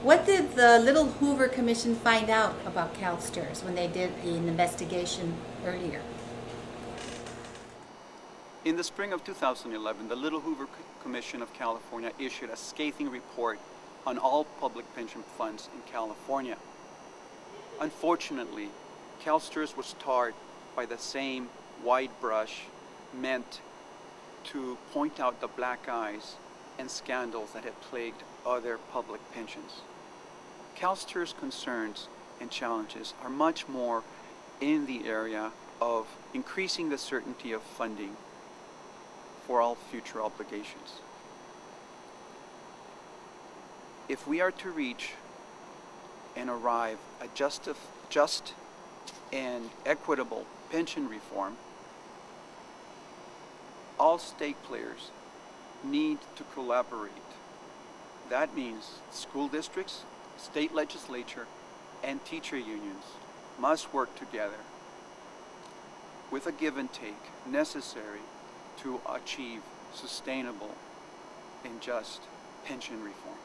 What did the Little Hoover Commission find out about CalSTRS when they did an investigation earlier? In the spring of 2011, the Little Hoover Commission of California issued a scathing report on all public pension funds in California. Unfortunately, CalSTRS was tarred by the same wide brush meant to point out the black eyes and scandals that had plagued other public pensions. CalSTRS concerns and challenges are much more in the area of increasing the certainty of funding for all future obligations. If we are to reach and arrive at just and equitable pension reform, all stake players need to collaborate. That means school districts, state legislature, and teacher unions must work together with a give and take necessary to achieve sustainable and just pension reform.